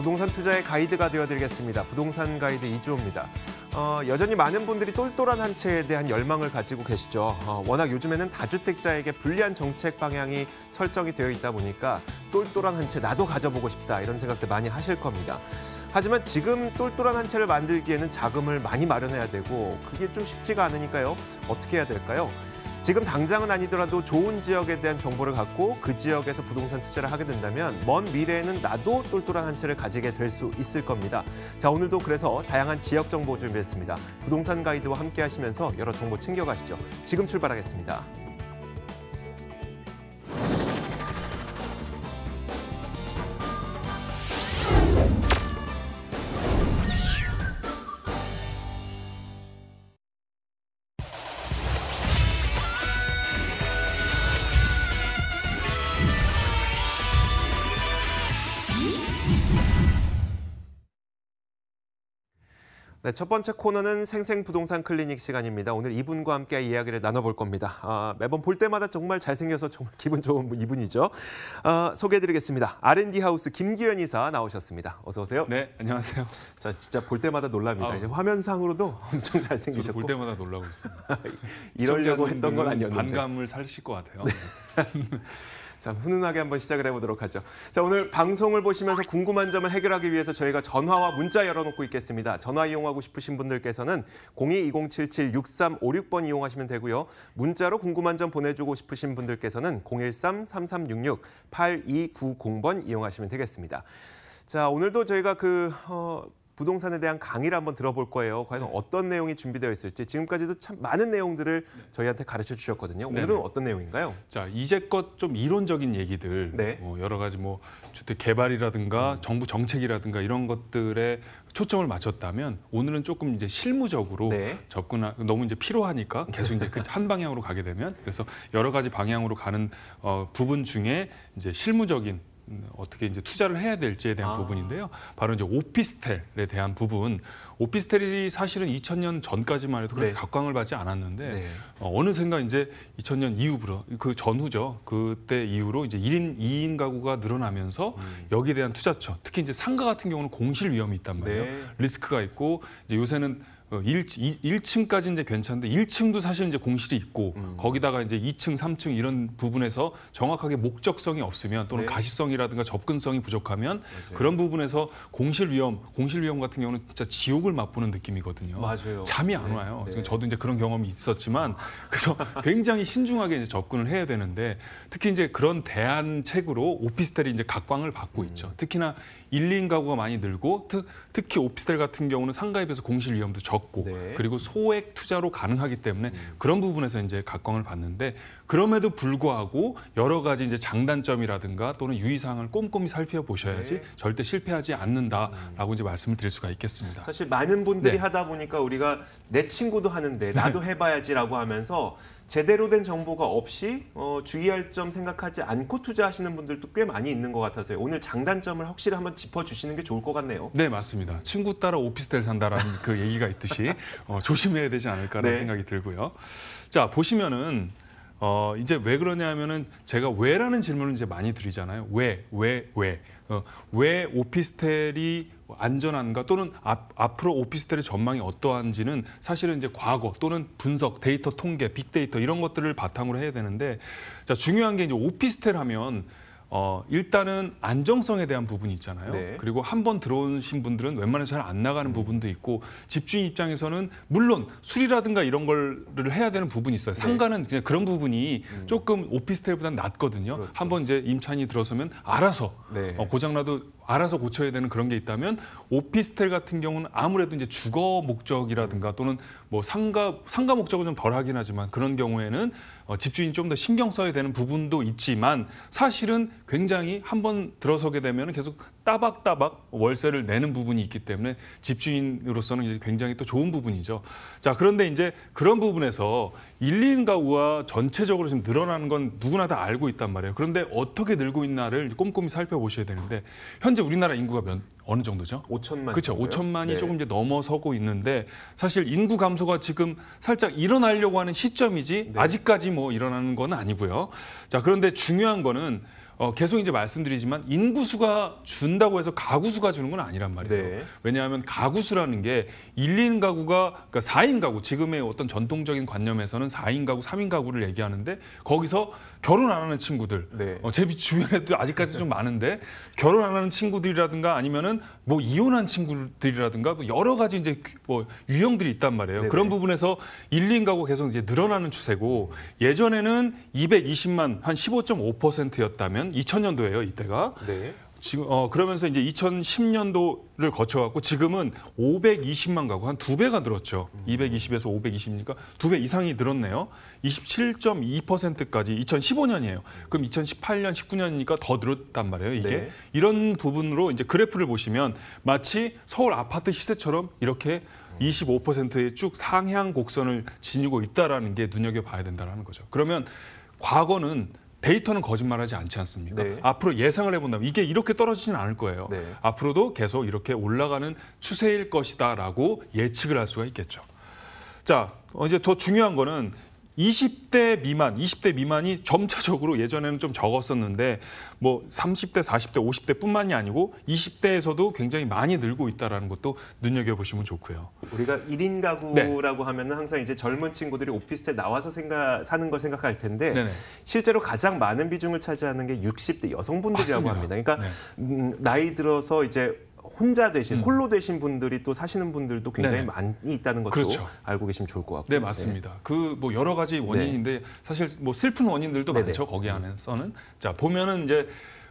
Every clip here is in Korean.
부동산 투자의 가이드가 되어드리겠습니다. 부동산 가이드 이주호입니다. 여전히 많은 분들이 똘똘한 한 채에 대한 열망을 가지고 계시죠. 워낙 요즘에는 다주택자에게 불리한 정책 방향이 설정이 되어 있다 보니까 똘똘한 한 채 나도 가져보고 싶다 이런 생각들 많이 하실 겁니다. 하지만 지금 똘똘한 한 채를 만들기에는 자금을 많이 마련해야 되고 그게 좀 쉽지가 않으니까요. 어떻게 해야 될까요? 지금 당장은 아니더라도 좋은 지역에 대한 정보를 갖고 그 지역에서 부동산 투자를 하게 된다면 먼 미래에는 나도 똘똘한 한 채를 가지게 될 수 있을 겁니다. 자, 오늘도 그래서 다양한 지역 정보 준비했습니다. 부동산 가이드와 함께 하시면서 여러 정보 챙겨가시죠. 지금 출발하겠습니다. 네, 첫 번째 코너는 생생부동산 클리닉 시간입니다. 오늘 이분과 함께 이야기를 나눠볼 겁니다. 매번 볼 때마다 정말 잘생겨서 정말 기분 좋은 이분이죠. 소개해드리겠습니다. R&D 하우스 김기현 이사 나오셨습니다. 어서 오세요. 네, 안녕하세요. 자, 진짜 볼 때마다 놀랍니다. 이제 화면상으로도 엄청 잘생기셨고. 볼 때마다 놀라고 있습니다. 이러려고 했던 건 아니었는데. 반감을 사실 것 같아요. 네. 자, 훈훈하게 한번 시작을 해보도록 하죠. 자, 오늘 방송을 보시면서 궁금한 점을 해결하기 위해서 저희가 전화와 문자 열어놓고 있겠습니다. 전화 이용하고 싶으신 분들께서는 02-2077-6356번 이용하시면 되고요. 문자로 궁금한 점 보내주고 싶으신 분들께서는 013-3366-8290번 이용하시면 되겠습니다. 자, 오늘도 저희가 부동산에 대한 강의를 한번 들어볼 거예요. 과연 어떤 내용이 준비되어 있을지 지금까지도 참 많은 내용들을 저희한테 가르쳐 주셨거든요. 오늘은 네네. 어떤 내용인가요? 자, 이제껏 좀 이론적인 얘기들, 네. 여러 가지 주택 개발이라든가 정부 정책이라든가 이런 것들에 초점을 맞췄다면 오늘은 조금 이제 실무적으로 네. 너무 이제 피로하니까 계속 이제 그 한 방향으로 가게 되면 그래서 여러 가지 방향으로 가는 부분 중에 이제 실무적인 어떻게 이제 투자를 해야 될지에 대한 부분인데요. 바로 이제 오피스텔에 대한 부분. 오피스텔이 사실은 2000년 전까지만 해도 그렇게 네. 각광을 받지 않았는데 네. 어느샌가 이제 2000년 이후부터 그 전후죠. 그때 이후로 이제 1인, 2인 가구가 늘어나면서 여기에 대한 투자처, 특히 이제 상가 같은 경우는 공실 위험이 있단 말이에요. 네. 리스크가 있고 이제 요새는 1층까지 이제 괜찮은데 1층도 사실 이제 공실이 있고 거기다가 이제 2층, 3층 이런 부분에서 정확하게 목적성이 없으면 또는 네. 가시성이라든가 접근성이 부족하면 맞아요. 그런 부분에서 공실 위험 같은 경우는 진짜 지옥을 맛보는 느낌이거든요. 맞아요. 잠이 안 네. 와요. 네. 저도 이제 그런 경험이 있었지만 그래서 굉장히 신중하게 이제 접근을 해야 되는데 특히 이제 그런 대안책으로 오피스텔이 이제 각광을 받고 있죠. 특히나 1, 2인 가구가 많이 늘고 특히 오피스텔 같은 경우는 상가에 비해서 공실 위험도 적고 네. 그리고 소액 투자로 가능하기 때문에 그런 부분에서 이제 각광을 받는데 그럼에도 불구하고 여러 가지 이제 장단점이라든가 또는 유의사항을 꼼꼼히 살펴보셔야지 네. 절대 실패하지 않는다라고 이제 말씀을 드릴 수가 있겠습니다. 사실 많은 분들이 네. 하다 보니까 우리가 내 친구도 하는데 나도 해봐야지라고 하면서 제대로 된 정보가 없이 주의할 점 생각하지 않고 투자하시는 분들도 꽤 많이 있는 것 같아서요. 오늘 장단점을 확실히 한번 짚어주시는 게 좋을 것 같네요. 네, 맞습니다. 친구 따라 오피스텔 산다라는 그 얘기가 있듯이 조심해야 되지 않을까라는 네. 생각이 들고요. 자, 보시면은 이제 왜 그러냐면은 제가 왜라는 질문을 이제 많이 드리잖아요. 왜 오피스텔이 안전한가 또는 앞으로 오피스텔의 전망이 어떠한지는 사실은 이제 과거 또는 분석, 데이터 통계, 빅데이터 이런 것들을 바탕으로 해야 되는데 자, 중요한 게 이제 오피스텔 하면 일단은 안정성에 대한 부분이 있잖아요. 네. 그리고 한 번 들어오신 분들은 웬만해서 잘 안 나가는 부분도 있고 집주인 입장에서는 물론 수리라든가 이런 거를 해야 되는 부분이 있어요. 상가는 그냥 그런 부분이 조금 오피스텔보다는 낫거든요. 그렇죠. 한번 이제 임차인이 들어서면 알아서 네. 고장나도 알아서 고쳐야 되는 그런 게 있다면 오피스텔 같은 경우는 아무래도 이제 주거 목적이라든가 또는 상가 목적은 좀 덜하긴 하지만 그런 경우에는 집주인이 좀 더 신경 써야 되는 부분도 있지만 사실은 굉장히 한번 들어서게 되면 계속 따박따박 월세를 내는 부분이 있기 때문에 집주인으로서는 이제 굉장히 또 좋은 부분이죠. 자, 그런데 이제 그런 부분에서 1, 2인 가구가 전체적으로 지금 늘어나는 건 누구나 다 알고 있단 말이에요. 그런데 어떻게 늘고 있나를 꼼꼼히 살펴보셔야 되는데 현재 우리나라 인구가 어느 정도죠? 5천만. 그렇죠. 정도요? 5천만이 네. 조금 이제 넘어서고 있는데 사실 인구 감소가 지금 살짝 일어나려고 하는 시점이지 네. 아직까지 일어나는 건 아니고요. 자, 그런데 중요한 거는 계속 이제 말씀드리지만 인구수가 준다고 해서 가구수가 주는 건 아니란 말이에요. 네. 왜냐하면 가구수라는 게 1인 가구가 그러니까 4인 가구 지금의 어떤 전통적인 관념에서는 4인 가구, 3인 가구를 얘기하는데 거기서 결혼 안 하는 친구들 네. 제 주변에도 아직까지 좀 많은데 결혼 안 하는 친구들이라든가 아니면은 뭐 이혼한 친구들이라든가 뭐 여러 가지 이제 뭐 유형들이 있단 말이에요. 네네. 그런 부분에서 1인 가구 계속 이제 늘어나는 추세고 예전에는 220만 한 15.5%였다면 2000년도예요 이때가. 네. 지금 그러면서 이제 2010년도를 거쳐갖고 지금은 520만 가구 한 2배가 늘었죠. 220에서 520이니까 2배 이상이 늘었네요. 27.2%까지 2015년이에요. 그럼 2018년, 19년이니까 더 늘었단 말이에요. 이게 네. 이런 부분으로 이제 그래프를 보시면 마치 서울 아파트 시세처럼 이렇게 25%의 쭉 상향 곡선을 지니고 있다라는 게 눈여겨봐야 된다는 거죠. 그러면 과거는 데이터는 거짓말하지 않지 않습니까? 네. 앞으로 예상을 해본다면 이게 이렇게 떨어지지는 않을 거예요. 네. 앞으로도 계속 이렇게 올라가는 추세일 것이다라고 예측을 할 수가 있겠죠. 자, 이제 더 중요한 거는 20대 미만이 점차적으로 예전에는 좀 적었었는데 뭐 30대, 40대, 50대뿐만이 아니고 20대에서도 굉장히 많이 늘고 있다는 것도 눈여겨보시면 좋고요. 우리가 1인 가구라고 하면은 항상 이제 젊은 친구들이 오피스텔 나와서 사는 걸 생각할 텐데 네네. 실제로 가장 많은 비중을 차지하는 게 60대 여성분들이라고 맞습니다. 합니다. 그러니까 네. 나이 들어서 이제 혼자 되신 홀로 되신 분들이 또 사시는 분들도 굉장히 네네. 많이 있다는 것도 그렇죠. 알고 계시면 좋을 것 같고. 네, 맞습니다. 그 뭐 여러 가지 원인인데 사실 뭐 슬픈 원인들도 네네. 많죠. 거기 안에서는. 자, 보면은 이제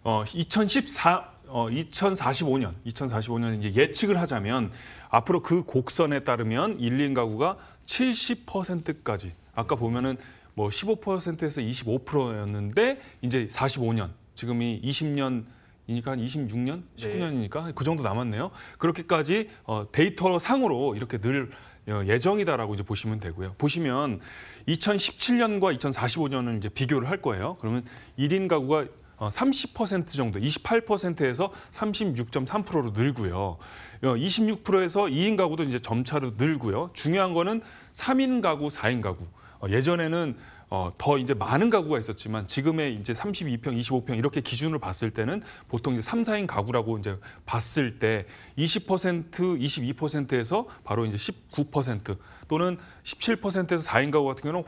2045년 이제 예측을 하자면 앞으로 그 곡선에 따르면 1인 가구가 70%까지 아까 보면은 뭐 15%에서 25%였는데 이제 45년 지금이 20년이니까 한 26년, 19년이니까 그 정도 남았네요. 그렇게까지 데이터 상으로 이렇게 늘 예정이다라고 이제 보시면 되고요. 보시면 2017년과 2045년을 이제 비교를 할 거예요. 그러면 1인 가구가 30% 정도, 28%에서 36.3%로 늘고요. 26%에서 2인 가구도 이제 점차로 늘고요. 중요한 거는 3인 가구, 4인 가구. 예전에는 더 이제 많은 가구가 있었지만 지금의 이제 32평, 25평 이렇게 기준으로 봤을 때는 보통 이제 3, 4인 가구라고 이제 봤을 때 20%, 22%에서 바로 이제 19% 또는 17%에서 4인 가구 같은 경우는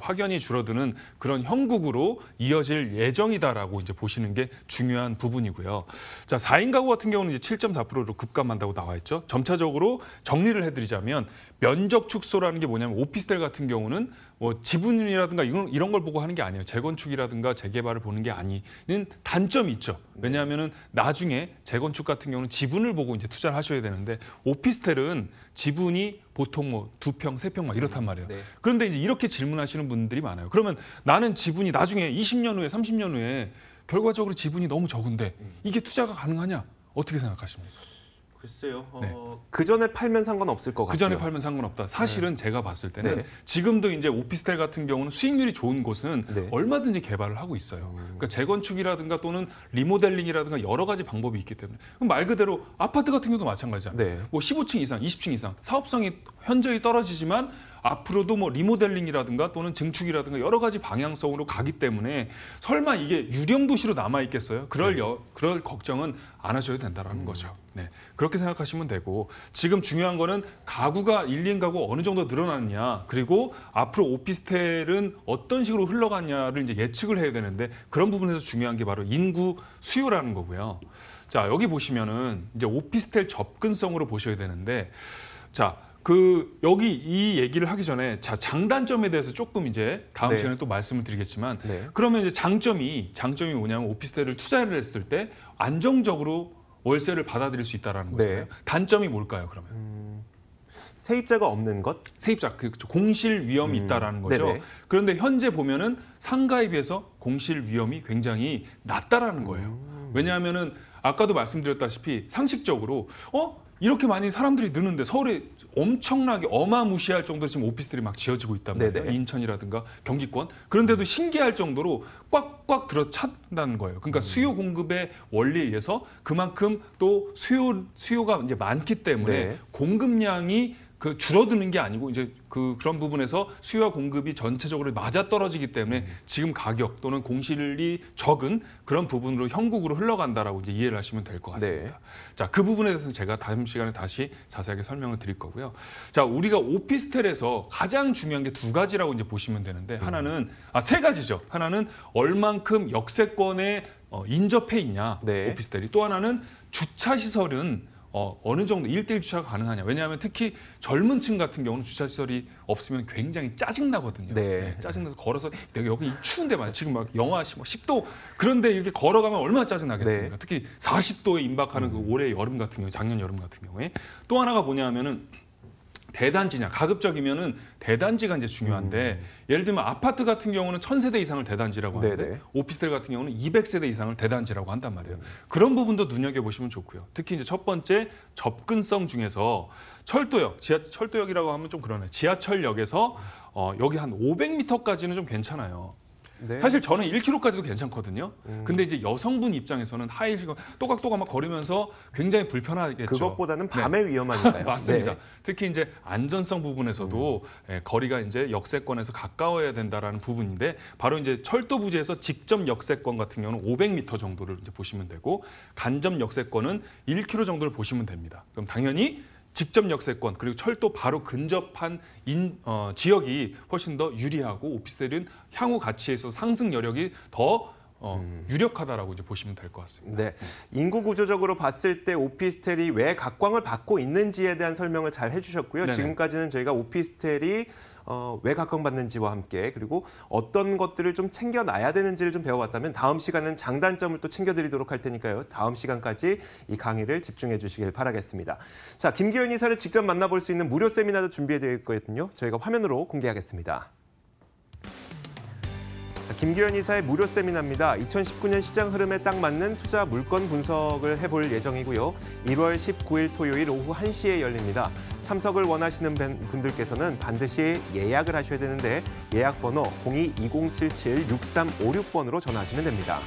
확연히 줄어드는 그런 형국으로 이어질 예정이다라고 이제 보시는 게 중요한 부분이고요. 자, 4인 가구 같은 경우는 이제 7.4%로 급감한다고 나와 있죠. 점차적으로 정리를 해드리자면 면적 축소라는 게 뭐냐면 오피스텔 같은 경우는 뭐 지분이라든가 이런 걸 보고 하는 게 아니에요. 재건축이라든가 재개발을 보는 게 아니는 단점이 있죠. 왜냐하면은 나중에 재건축 같은 경우는 지분을 보고 이제 투자를 하셔야 되는데 오피스텔은 지분이 보통 뭐 2평, 3평 막 이렇단 말이에요. 네. 그런데 이제 이렇게 질문하시는 분들이 많아요. 그러면 나는 지분이 나중에 20년 후에 30년 후에 결과적으로 지분이 너무 적은데 이게 투자가 가능하냐? 어떻게 생각하십니까? 글쎄요. 네. 그 전에 팔면 상관없을 것 같아요. 그 전에 팔면 상관없다. 사실은 제가 봤을 때는 네. 지금도 이제 오피스텔 같은 경우는 수익률이 좋은 곳은 네. 얼마든지 개발을 하고 있어요. 그러니까 재건축이라든가 또는 리모델링이라든가 여러 가지 방법이 있기 때문에 그럼 말 그대로 아파트 같은 경우도 마찬가지잖아요. 네. 뭐 15층 이상, 20층 이상 사업성이 현저히 떨어지지만 앞으로도 뭐 리모델링이라든가 또는 증축이라든가 여러 가지 방향성으로 가기 때문에 설마 이게 유령 도시로 남아 있겠어요? 그럴 걱정은 안 하셔도 된다라는 거죠. 네. 그렇게 생각하시면 되고 지금 중요한 거는 가구가 1인 가구 어느 정도 늘어났냐 그리고 앞으로 오피스텔은 어떤 식으로 흘러가냐를 이제 예측을 해야 되는데 그런 부분에서 중요한 게 바로 인구 수요라는 거고요. 자, 여기 보시면은 이제 오피스텔 접근성으로 보셔야 되는데 자, 여기 이 얘기를 하기 전에 자, 장단점에 대해서 조금 이제 다음 네. 시간에 또 말씀을 드리겠지만 네. 그러면 이제 장점이 뭐냐면 오피스텔을 투자를 했을 때 안정적으로 월세를 받아들일 수 있다라는 거잖아요. 네. 단점이 뭘까요, 그러면? 세입자가 없는 것? 세입자, 공실 위험이 있다라는 거죠. 네네. 그런데 현재 보면은 상가에 비해서 공실 위험이 굉장히 낮다라는 거예요. 왜냐하면은 아까도 말씀드렸다시피 상식적으로 이렇게 많이 사람들이 느는데 서울에 엄청나게 어마무시할 정도로 지금 오피스텔이 막 지어지고 있단 말이에요. 네네. 인천이라든가 경기권. 그런데도 신기할 정도로 꽉꽉 들어찼다는 거예요. 그러니까 수요 공급의 원리에 의해서 그만큼 또 수요가 이제 많기 때문에 네. 공급량이 그 줄어드는 게 아니고 이제 그런 부분에서 수요와 공급이 전체적으로 맞아떨어지기 때문에 지금 가격 또는 공실이 적은 그런 부분으로 형국으로 흘러간다라고 이제 이해를 하시면 될 것 같습니다. 네. 자, 그 부분에 대해서는 제가 다음 시간에 다시 자세하게 설명을 드릴 거고요. 자, 우리가 오피스텔에서 가장 중요한 게 두 가지라고 이제 보시면 되는데 하나는 세 가지죠. 하나는 얼만큼 역세권에 인접해 있냐, 네. 오피스텔이. 또 하나는 주차 시설은 어느 정도 1대1 주차가 가능하냐. 왜냐하면 특히 젊은 층 같은 경우는 주차 시설이 없으면 굉장히 짜증나거든요. 네. 짜증나서 걸어서 내가 여기 이 추운데 말이야. 지금 막 영하 10도 그런데 이렇게 걸어가면 얼마나 짜증나겠습니까? 네. 특히 40도에 임박하는 그 올해 여름 같은 경우에, 작년 여름 같은 경우에. 또 하나가 뭐냐 하면은 대단지냐, 가급적이면은 대단지가 이제 중요한데 예를 들면 아파트 같은 경우는 1000세대 이상을 대단지라고 하는데 네네. 오피스텔 같은 경우는 200세대 이상을 대단지라고 한단 말이에요. 그런 부분도 눈여겨보시면 좋고요. 특히 이제 첫 번째 접근성 중에서 철도역, 철도역이라고 하면 좀 그러네. 지하철역에서 여기 한 500m까지는 좀 괜찮아요. 네. 사실 저는 1km까지도 괜찮거든요. 근데 이제 여성분 입장에서는 하이힐 또각또각 막 걸으면서 굉장히 불편하겠죠. 그것보다는 밤에 위험하니까요. 맞습니다. 네. 특히 이제 안전성 부분에서도 거리가 이제 역세권에서 가까워야 된다라는 부분인데 바로 이제 철도 부지에서 직접 역세권 같은 경우는 500m 정도를 이제 보시면 되고 간접 역세권은 1km 정도를 보시면 됩니다. 그럼 당연히 직접 역세권 그리고 철도 바로 근접한 지역이 훨씬 더 유리하고 오피스텔은 향후 가치에 있어서 상승 여력이 더 유력하다라고 이제 보시면 될 것 같습니다. 네. 인구 구조적으로 봤을 때 오피스텔이 왜 각광을 받고 있는지에 대한 설명을 잘 해주셨고요. 네네. 지금까지는 저희가 오피스텔이 왜 각광받는지와 함께 그리고 어떤 것들을 좀 챙겨놔야 되는지를 좀 배워봤다면 다음 시간은 장단점을 또 챙겨드리도록 할 테니까요. 다음 시간까지 이 강의를 집중해 주시길 바라겠습니다. 자, 김기현 이사를 직접 만나볼 수 있는 무료 세미나도 준비되어 있거든요. 저희가 화면으로 공개하겠습니다. 김기현 이사의 무료 세미나입니다. 2019년 시장 흐름에 딱 맞는 투자 물건 분석을 해볼 예정이고요. 1월 19일 토요일 오후 1시에 열립니다. 참석을 원하시는 분들께서는 반드시 예약을 하셔야 되는데 예약 번호 02-2077-6356번으로 전화하시면 됩니다.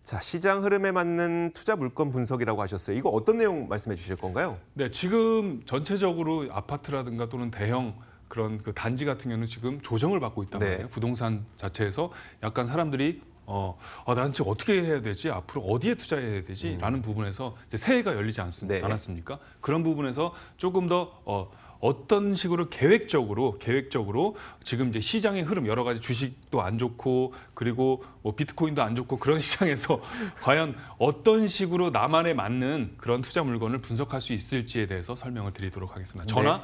자, 시장 흐름에 맞는 투자 물건 분석이라고 하셨어요. 이거 어떤 내용 말씀해 주실 건가요? 네, 지금 전체적으로 아파트라든가 또는 대형 그런 그 단지 같은 경우는 지금 조정을 받고 있단 네. 말이에요. 부동산 자체에서 약간 사람들이 난 지금 어떻게 해야 되지? 앞으로 어디에 투자해야 되지? 라는 부분에서 이제 새해가 열리지 네. 않았습니까? 그런 부분에서 조금 더 어떤 식으로 계획적으로 지금 이제 시장의 흐름 여러 가지 주식도 안 좋고 그리고 뭐 비트코인도 안 좋고 그런 시장에서 과연 어떤 식으로 나만에 맞는 그런 투자 물건을 분석할 수 있을지에 대해서 설명을 드리도록 하겠습니다. 전화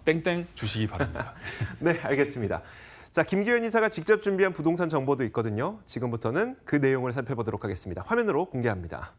땡땡 주시기 바랍니다. 네, 알겠습니다. 자, 김기현 이사가 직접 준비한 부동산 정보도 있거든요. 지금부터는 그 내용을 살펴보도록 하겠습니다. 화면으로 공개합니다.